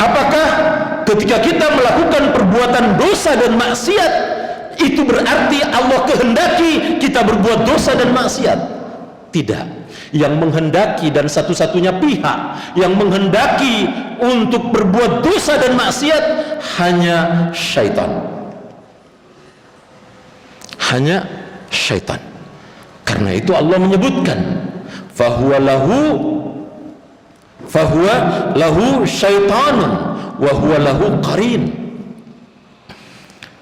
Apakah ketika kita melakukan perbuatan dosa dan maksiat itu berarti Allah kehendaki kita berbuat dosa dan maksiat? Tidak. Yang menghendaki dan satu-satunya pihak yang menghendaki untuk berbuat dosa dan maksiat hanya syaitan. Hanya syaitan. Karena itu Allah menyebutkan fahuwa lahu syaitanun wa huwa lahu qarin.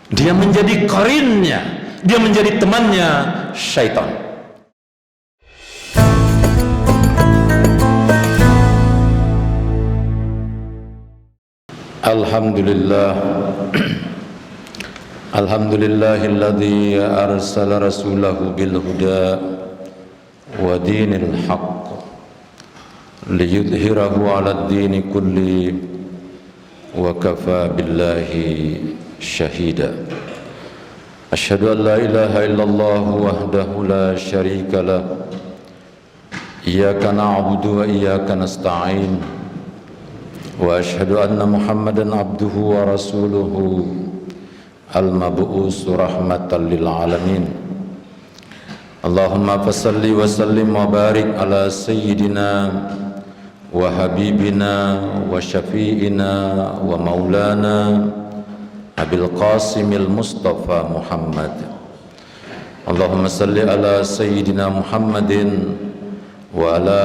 Dia menjadi qarinnya, dia menjadi temannya syaitan. Alhamdulillah. Alhamdulillahilladzi arsala rasulahu bil huda wa dinil haqq liyudhhirahu 'alad dini kulli wa kafa billahi syahida. Asyhadu an la ilaha illallah wahdahu la syarika lah. Iyyaka na'budu wa iyyaka nasta'in. Wa asyhadu anna Muhammadan abduhu wa rasuluhu al-mab'us rahmatan lil alamin. Allahumma fassalli wa sallim wa barik ala sayyidina wa habibina wa syafi'ina wa maulana Abil Qasimil Mustafa Muhammad. Allahumma salli ala sayyidina Muhammadin wa ala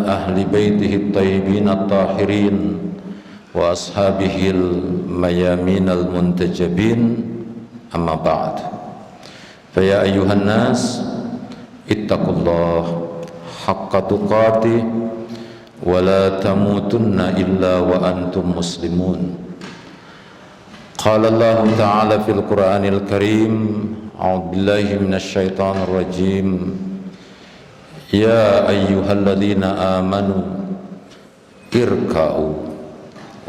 ahli baitihi at-tayyibin at-tahirin wa ashabihil mayamin al-muntajabin, amma ba'd. Fa ya ayyuhan nas ittaqullaha haqqa tuqatih wa la tamutunna illa wa antum muslimun. Qala Allah ta'ala fil Qur'anil Karim, a'udzu billahi minasy syaithanir rajim. Ya ayyuhalladzina amanu irka'u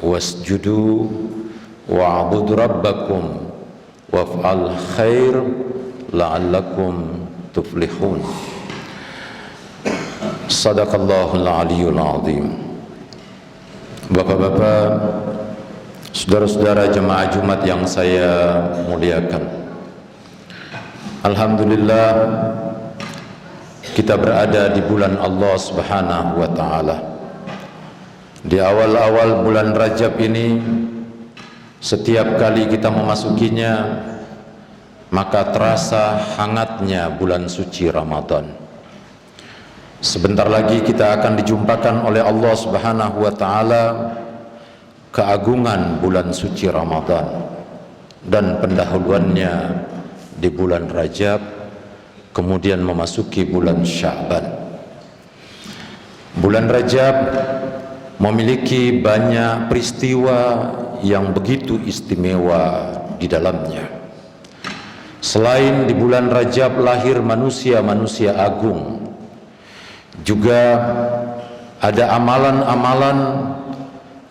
wasjudu wa'budu rabbakum waf'al khair la'allakum tuflihun. Sadaqallahul aliyyul azim. Bapak-bapak, saudara-saudara jemaah Jumat yang saya muliakan, alhamdulillah kita berada di bulan Allah Subhanahu wa ta'ala. Di awal-awal bulan Rajab ini, setiap kali kita memasukinya, maka terasa hangatnya bulan suci Ramadan. Sebentar lagi kita akan dijumpakan oleh Allah Subhanahu wa ta'ala keagungan bulan suci Ramadan dan pendahuluannya di bulan Rajab, kemudian memasuki bulan Sya'ban. Bulan Rajab memiliki banyak peristiwa yang begitu istimewa di dalamnya. Selain di bulan Rajab lahir manusia-manusia agung, juga ada amalan-amalan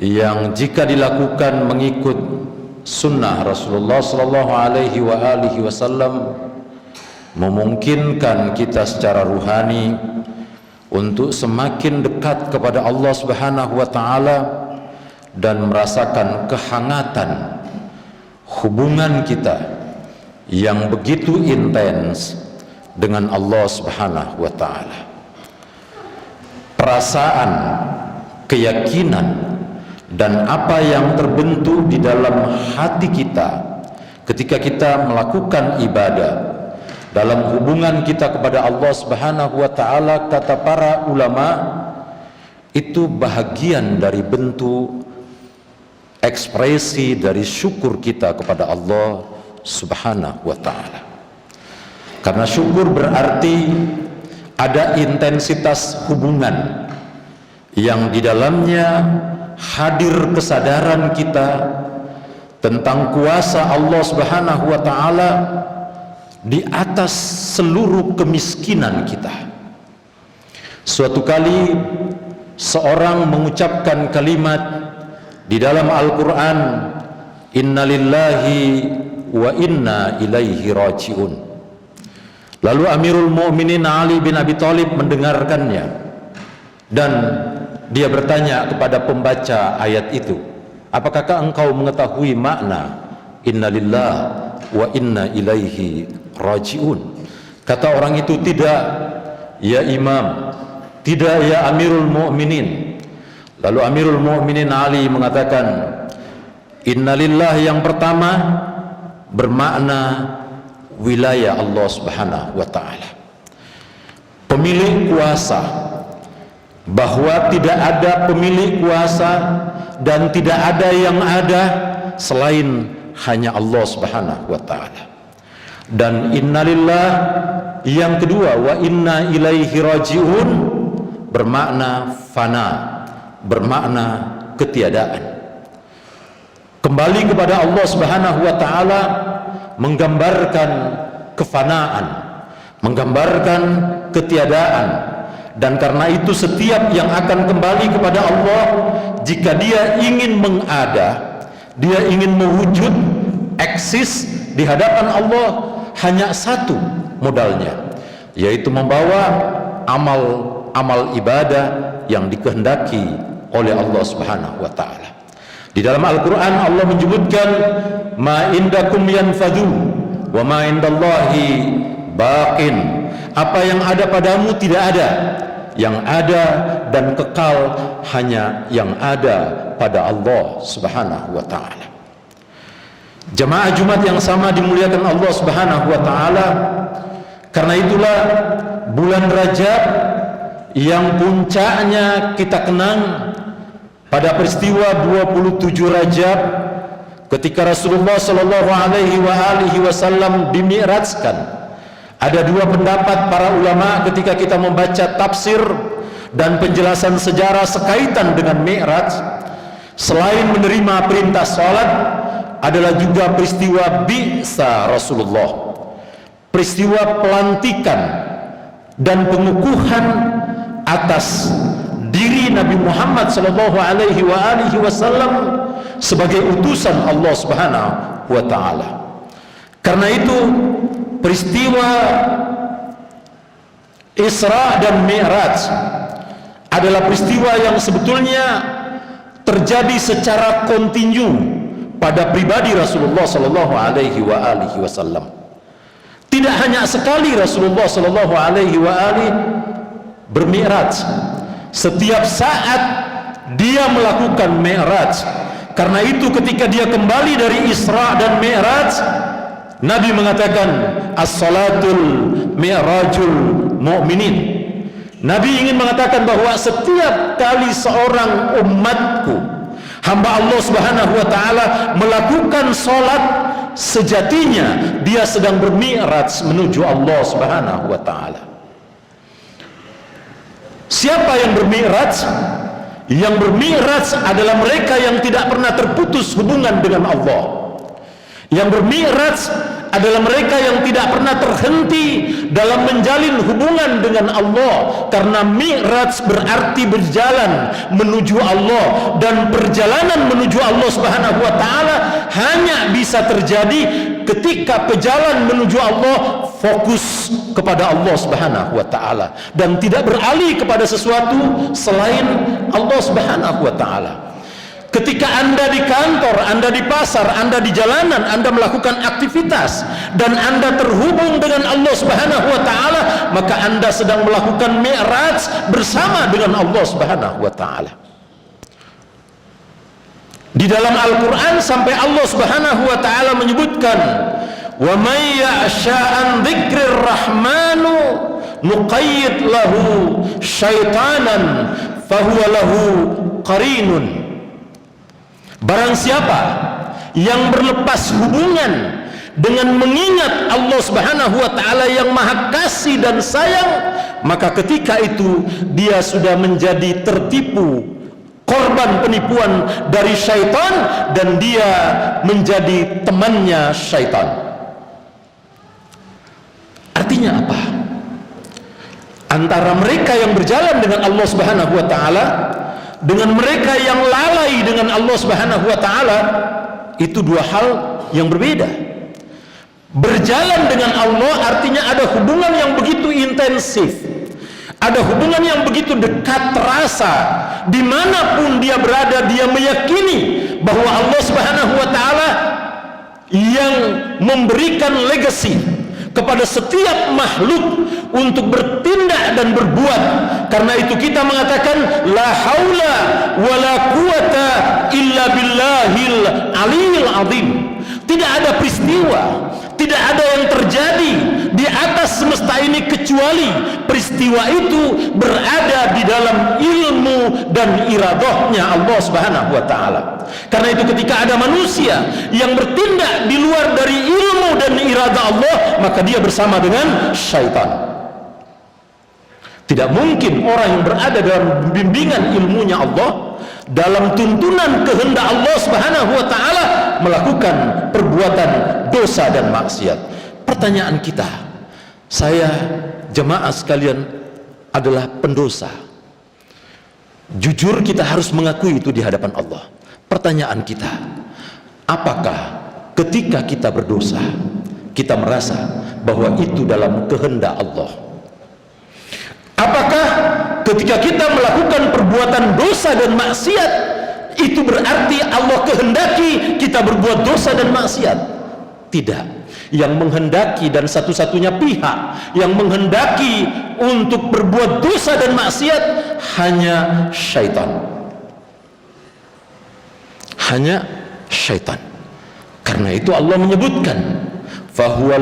yang jika dilakukan mengikut sunnah Rasulullah sallallahu alaihi wasallam memungkinkan kita secara ruhani untuk semakin dekat kepada Allah Subhanahu wa ta'ala dan merasakan kehangatan hubungan kita yang begitu intens dengan Allah Subhanahu wa ta'ala. Perasaan, keyakinan dan apa yang terbentuk di dalam hati kita ketika kita melakukan ibadah, dalam hubungan kita kepada Allah Subhanahu wa ta'ala, kata para ulama, itu bahagian dari bentuk ekspresi dari syukur kita kepada Allah Subhanahu wa ta'ala. Karena syukur berarti ada intensitas hubungan yang di dalamnya hadir kesadaran kita tentang kuasa Allah Subhanahu wa ta'ala di atas seluruh kemiskinan kita. Suatu kali seorang mengucapkan kalimat di dalam Al-Quran, innalillahi wa inna ilaihi raji'un. Lalu Amirul Mu'minin Ali bin Abi Thalib mendengarkannya dan dia bertanya kepada pembaca ayat itu, apakah engkau mengetahui makna inna lillah wa inna ilaihi raji'un? Kata orang itu, tidak ya imam, tidak ya amirul mu'minin. Lalu amirul mu'minin Ali mengatakan, inna lillah yang pertama bermakna wilayah Allah subhanahu wa ta'ala, pemilik kuasa, bahwa tidak ada pemilik kuasa dan tidak ada yang ada selain hanya Allah subhanahu wa ta'ala. Dan innalillah yang kedua, wa inna ilaihi raji'un, bermakna fana, bermakna ketiadaan. Kembali kepada Allah subhanahu wa ta'ala menggambarkan kefanaan, menggambarkan ketiadaan. Dan karena itu setiap yang akan kembali kepada Allah, jika dia ingin mengada, dia ingin mewujud, eksis di hadapan Allah, hanya satu modalnya, yaitu membawa amal ibadah yang dikehendaki oleh Allah subhanahu wa ta'ala. Di dalam Al-Quran Allah menyebutkan, ma indakum yanfadu wa ma indallahi baqin. Apa yang ada padamu tidak ada, yang ada dan kekal hanya yang ada pada Allah subhanahu wa ta'ala. Jemaah Jumat yang sama dimuliakan Allah subhanahu wa ta'ala. Karena itulah bulan Rajab yang puncaknya kita kenang pada peristiwa 27 Rajab, ketika Rasulullah sallallahu alaihi wasallam dimi'rajkan. Ada dua pendapat para ulama ketika kita membaca tafsir dan penjelasan sejarah sekaitan dengan Mi'raj. Selain menerima perintah salat, adalah juga peristiwa bi'sa Rasulullah, peristiwa pelantikan dan pengukuhan atas diri Nabi Muhammad sallallahu alaihi wasallam sebagai utusan Allah subhanahu wa ta'ala. Karena itu peristiwa Isra dan Mi'raj adalah peristiwa yang sebetulnya terjadi secara kontinu pada pribadi Rasulullah sallallahu alaihi wasallam. Tidak hanya sekali Rasulullah sallallahu alaihi bermi'raj, setiap saat dia melakukan mi'raj. Karena itu ketika dia kembali dari Isra dan Mi'raj, Nabi mengatakan as-salatul mi'rajul mu'minin. Nabi ingin mengatakan bahwa setiap kali seorang umatku, hamba Allah subhanahu wa ta'ala, melakukan solat, sejatinya dia sedang bermi'raj menuju Allah subhanahu wa ta'ala. Siapa yang bermi'raj? Yang bermi'raj adalah mereka yang tidak pernah terputus hubungan dengan Allah. Yang bermi'raj adalah mereka yang tidak pernah terhenti dalam menjalin hubungan dengan Allah. Karena mi'raj berarti berjalan menuju Allah, dan perjalanan menuju Allah subhanahu wa ta'ala hanya bisa terjadi ketika pejalan menuju Allah fokus kepada Allah subhanahu wa ta'ala dan tidak beralih kepada sesuatu selain Allah subhanahu wa ta'ala. Ketika Anda di kantor, Anda di pasar, Anda di jalanan, Anda melakukan aktivitas dan Anda terhubung dengan Allah subhanahu wa ta'ala, maka Anda sedang melakukan mi'raj bersama dengan Allah subhanahu wa ta'ala. Di dalam Al-Quran sampai Allah subhanahu wa ta'ala menyebutkan, wa may ya'sha'an dzikrir rahmanu nuqayyid lahu syaitanan fahuwa lahu qarinun. Barang siapa yang berlepas hubungan dengan mengingat Allah subhanahu wa ta'ala yang maha kasih dan sayang, maka ketika itu dia sudah menjadi tertipu, korban penipuan dari syaitan, dan dia menjadi temannya syaitan. Artinya apa? Antara mereka yang berjalan dengan Allah subhanahu wa ta'ala dengan mereka yang lalai dengan Allah subhanahu wa ta'ala, itu dua hal yang berbeda. Berjalan dengan Allah artinya ada hubungan yang begitu intensif, ada hubungan yang begitu dekat terasa. Dimanapun dia berada, dia meyakini bahwa Allah Subhanahu wa taala yang memberikan legacy kepada setiap makhluk untuk bertindak dan berbuat. Karena itu kita mengatakan la haula wala quwata illa billahil aliyil azim. Tidak ada peristiwa, tidak ada yang terjadi di atas semesta ini kecuali peristiwa itu berada di dalam ilmu dan iradahnya Allah Subhanahu wa taala. Karena itu ketika ada manusia yang bertindak di luar dari ilmu dan iradah Allah, maka dia bersama dengan syaitan. Tidak mungkin orang yang berada dalam bimbingan ilmunya Allah, dalam tuntunan kehendak Allah Subhanahu wa taala, melakukan perbuatan dosa dan maksiat. Pertanyaan kita, saya jemaah sekalian adalah pendosa. Jujur kita harus mengakui itu di hadapan Allah. Pertanyaan kita, apakah ketika kita berdosa kita merasa bahwa itu dalam kehendak Allah? Apakah ketika kita melakukan perbuatan dosa dan maksiat itu berarti Allah kehendaki kita berbuat dosa dan maksiat? Tidak. Yang menghendaki dan satu-satunya pihak yang menghendaki untuk berbuat dosa dan maksiat hanya syaitan. Hanya syaitan. Karena itu Allah menyebutkan fahuwa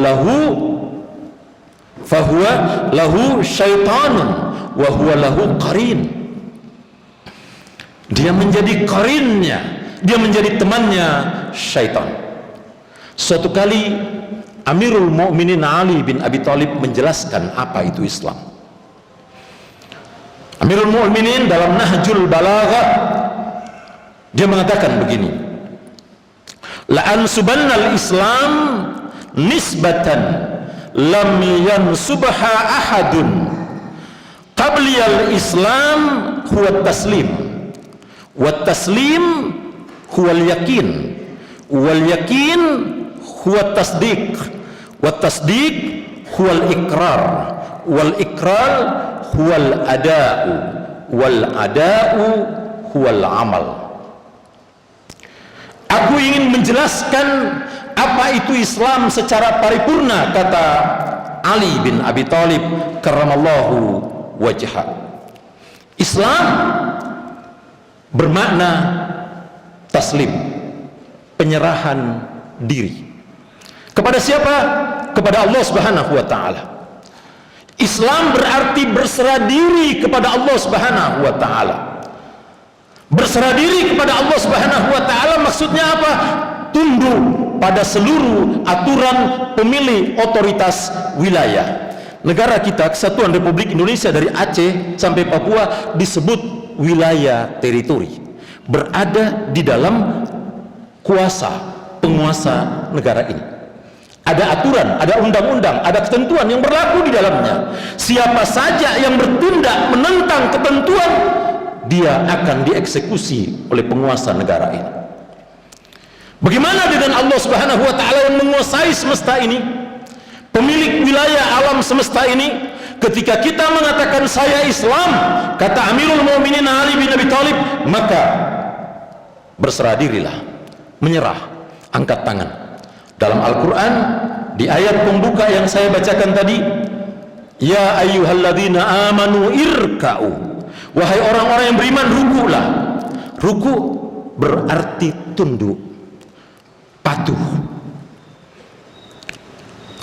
lahu syaitanun wa huwa lahu qarin. Dia menjadi qarinnya, dia menjadi temannya syaitan. Suatu kali Amirul Mukminin Ali bin Abi Thalib menjelaskan apa itu Islam. Amirul Mukminin dalam Nahjul Balaghah dia mengatakan begini, la ansubannal Islam nisbatan lam yansubha ahadun qabliyal Islam huwa taslim, wa taslim huwa al-yakin, wal yakin huwa tasdiq, wa tasdiq huwa al-iqrar, wal iqrar huwa al-ada'u, wal ada'u huwa al-amal. Aku ingin menjelaskan apa itu Islam secara paripurna, kata Ali bin Abi Thalib karramallahu wajha. Islam bermakna taslim, penyerahan diri. Kepada siapa? Kepada Allah Subhanahu wa taala. Islam berarti berserah diri kepada Allah Subhanahu wa taala. Berserah diri kepada Allah Subhanahu wa taala maksudnya apa? Tunduk pada seluruh aturan pemilih otoritas wilayah. Negara kita, Kesatuan Republik Indonesia dari Aceh sampai Papua disebut wilayah teritori. Berada di dalam kuasa penguasa negara ini. Ada aturan, ada undang-undang, ada ketentuan yang berlaku di dalamnya. Siapa saja yang bertindak menentang ketentuan, dia akan dieksekusi oleh penguasa negara ini. Bagaimana dengan Allah Subhanahu wa taala yang menguasai semesta ini, pemilik wilayah alam semesta ini? Ketika kita mengatakan saya Islam, kata Amirul Mukminin Ali bin Abi Thalib, maka berserah dirilah, menyerah, angkat tangan. Dalam Al-Quran di ayat pembuka yang saya bacakan tadi, ya ayyuhalladzina amanu irka'u, wahai orang-orang yang beriman, rukulah. Ruku berarti tunduk, patuh.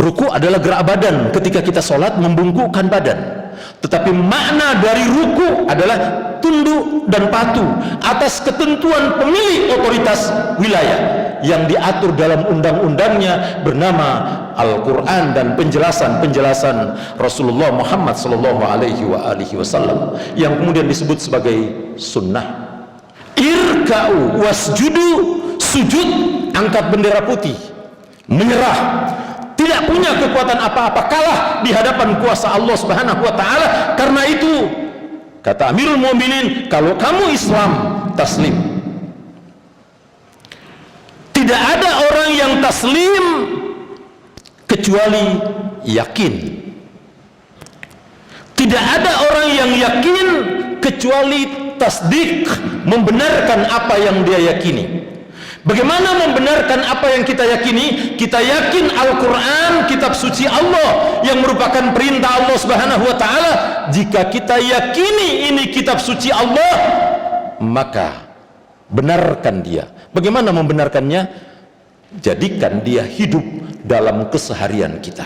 Ruku adalah gerak badan ketika kita sholat, membungkukkan badan. Tetapi makna dari ruku adalah tunduk dan patuh atas ketentuan pemilik otoritas wilayah yang diatur dalam undang-undangnya bernama Al-Quran dan penjelasan-penjelasan Rasulullah Muhammad SAW yang kemudian disebut sebagai sunnah. Irka'u wasjudu, sujud, angkat bendera putih, menyerah, tidak punya kekuatan apa-apa, kalah di hadapan kuasa Allah Subhanahu wa taala. Karena itu kata Amirul Mukminin, kalau kamu Islam, taslim. Tidak ada orang yang taslim kecuali yakin. Tidak ada orang yang yakin kecuali tasdik, membenarkan apa yang dia yakini. Bagaimana membenarkan apa yang kita yakini? Kita yakin Al-Quran, kitab suci Allah yang merupakan perintah Allah Subhanahu wa ta'ala. Jika kita yakini ini kitab suci Allah, maka benarkan dia. Bagaimana membenarkannya? Jadikan dia hidup dalam keseharian kita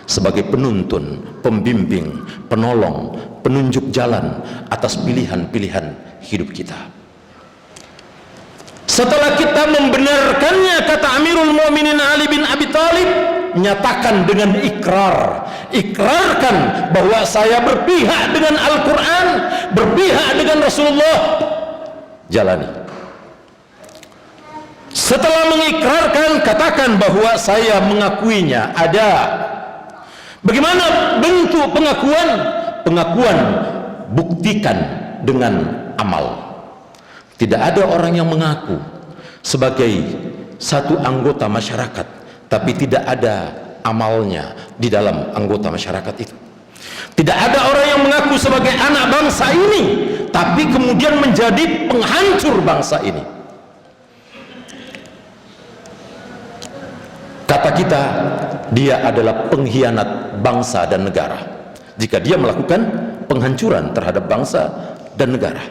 sebagai penuntun, pembimbing, penolong, penunjuk jalan atas pilihan-pilihan hidup kita. Setelah kita membenarkannya, kata Amirul Mu'minin Ali bin Abi Thalib, nyatakan dengan ikrar. Ikrarkan bahwa saya berpihak dengan Al-Quran, berpihak dengan Rasulullah. Jalani. Setelah mengikrarkan, katakan bahwa saya mengakuinya. Ada. Bagaimana bentuk pengakuan? Pengakuan buktikan dengan amal. Tidak ada orang yang mengaku sebagai satu anggota masyarakat tapi tidak ada amalnya di dalam anggota masyarakat itu. Tidak ada orang yang mengaku sebagai anak bangsa ini tapi kemudian menjadi penghancur bangsa ini. Kata kita, dia adalah pengkhianat bangsa dan negara jika dia melakukan penghancuran terhadap bangsa dan negara.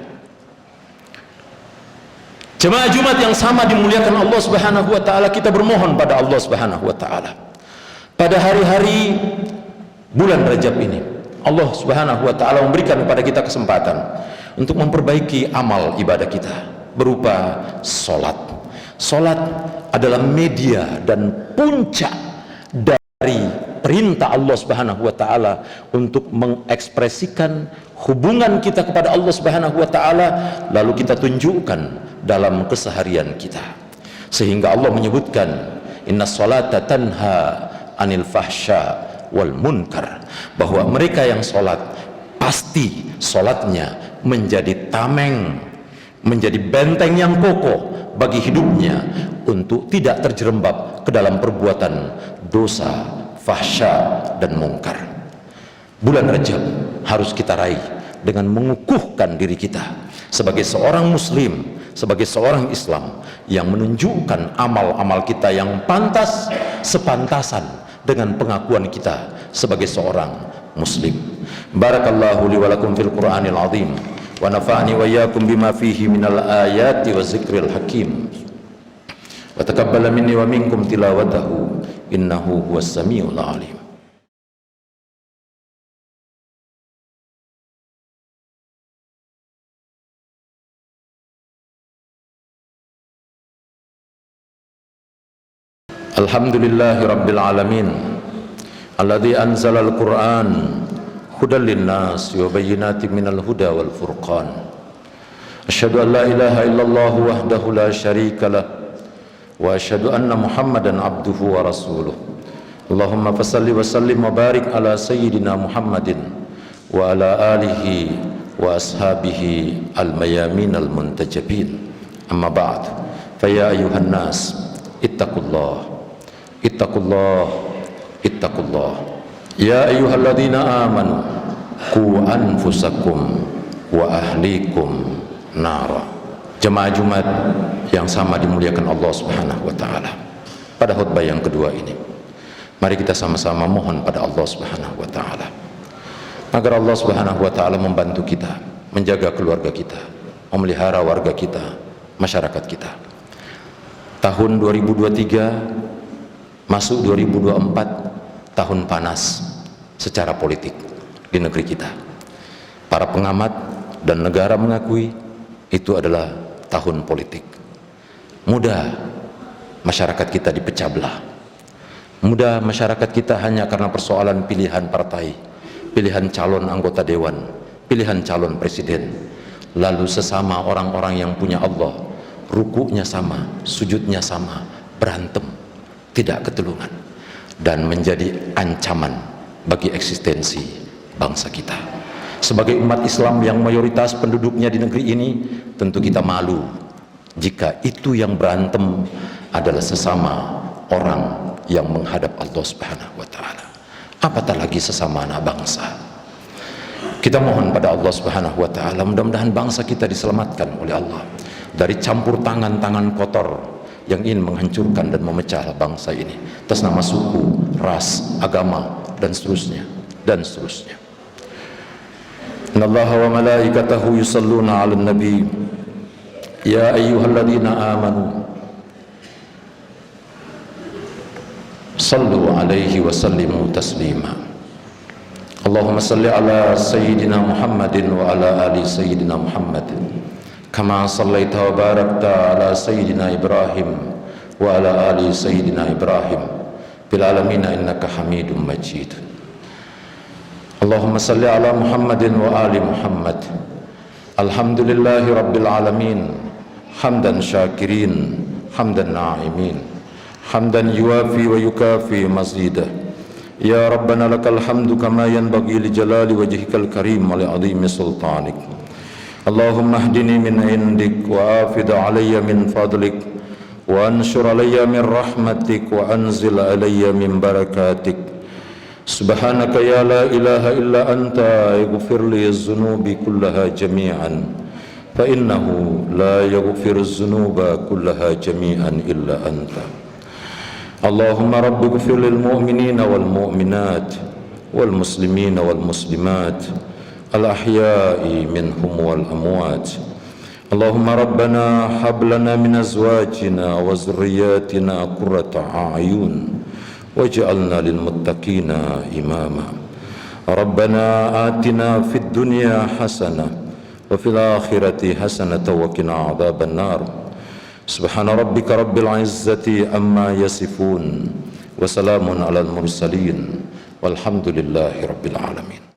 Jemaah Jumat yang sama dimuliakan Allah Subhanahu wa ta'ala, kita bermohon pada Allah Subhanahu wa ta'ala pada hari-hari bulan Rajab ini, Allah Subhanahu wa ta'ala memberikan kepada kita kesempatan untuk memperbaiki amal ibadah kita berupa sholat. Sholat adalah media dan puncak dari perintah Allah Subhanahu wa ta'ala untuk mengekspresikan hubungan kita kepada Allah Subhanahu wa ta'ala, lalu kita tunjukkan dalam keseharian kita, sehingga Allah menyebutkan inna sholata tanha anil fahsya wal munkar, bahwa mereka yang sholat pasti sholatnya menjadi tameng, menjadi benteng yang kokoh bagi hidupnya untuk tidak terjerembab ke dalam perbuatan dosa, fahsya dan mungkar. Bulan Rajab harus kita raih dengan mengukuhkan diri kita sebagai seorang muslim, sebagai seorang Islam yang menunjukkan amal-amal kita yang pantas sepantasan dengan pengakuan kita sebagai seorang muslim. Barakallahu li wa lakum fil Qur'anil azim wa nafa'ani wa iyyakum bima fihi minal ayati wa zikril hakim wa taqabbala minni wa minkum tilawatahu innahu huwas samiul alim. Alhamdulillahi rabbil alamin alladzi anzalal qur'an hudan linnas wa bayyinatin minal huda wal furqan. Asyhadu an la ilaha illallah wahdahu la syarika lah wa asyhadu anna muhammadan abduhu wa rasuluh. Allahumma fassalli wa sallim wa barik ala sayyidina Muhammadin wa ala alihi wa ashabihi al-mayamin al-muntajabin. Amma ba'd, fa ya ayuhan nas ittaqullah ittaqullah ittaqullah ya ayyuhalladzina amanu qu anfusakum wa ahlikum nara. Jemaah Jumat yang sama dimuliakan Allah Subhanahu wa ta'ala, pada khutbah yang kedua ini mari kita sama-sama mohon pada Allah Subhanahu wa ta'ala agar Allah Subhanahu wa ta'ala membantu kita menjaga keluarga kita, memelihara warga kita, masyarakat kita. Tahun 2023 masuk 2024, tahun panas secara politik di negeri kita. Para pengamat dan negara mengakui itu adalah tahun politik. Mudah masyarakat kita dipecah belah. Mudah masyarakat kita hanya karena persoalan pilihan partai, pilihan calon anggota dewan, pilihan calon presiden. Lalu sesama orang-orang yang punya Allah, rukuknya sama, sujudnya sama, berantem, tidak ketulungan, dan menjadi ancaman bagi eksistensi bangsa kita. Sebagai umat Islam yang mayoritas penduduknya di negeri ini, tentu kita malu jika itu yang berantem adalah sesama orang yang menghadap Allah Subhanahu wa ta'ala, apatah lagi sesama anak bangsa. Kita mohon pada Allah Subhanahu wa ta'ala, mudah-mudahan bangsa kita diselamatkan oleh Allah dari campur tangan-tangan kotor yang ingin menghancurkan dan memecah bangsa ini atas nama suku, ras, agama, dan seterusnya, dan seterusnya. Innallaha wa malaikatahu yusalluna 'alan nabi ya ayyuhalladzina amanu sallu 'alaihi wa sallimu taslima. Allahumma salli ala sayyidina Muhammadin wa ala ali sayyidina Muhammadin kama sallaita wa barakta ala sayyidina Ibrahim wa ala ali sayyidina Ibrahim bil alamin innaka Hamidum Majid. Allahumma salli ala Muhammadin wa ali Muhammad. Alhamdulillahi rabbil alamin hamdan syakirin hamdan na'imin hamdan yuwafi wa yukafi mazidah. Ya Rabbana lakal hamdu kama yanbaghi li jalali wajhikal karim wa li 'azimi sultanik. Allahumma hdini min indik wa afid alayya min fadlik wa anshur alayya min rahmatik wa anzil alayya min barakatik. Subhanaka ya la ilaha illa anta ighfir li dhunubi kullaha jami'an fa innahu la yaghfiru dhunuba kullaha jami'an illa anta. Allahumma rabbi ighfir lil mu'minina wal mu'minat wal muslimina wal muslimat al ahya'i minhum wal amwat. Allahumma rabbana hab lana min azwajina wa dhurriyyatina qurrata a'yun waj'alna lil muttaqina imama. Rabbana atina fid dunya hasanah wa fil akhirati hasanah wa qina adzaban nar. Subhana rabbika rabbil izzati amma yasifun wa salamun alal mursalin walhamdulillahi rabbil alamin.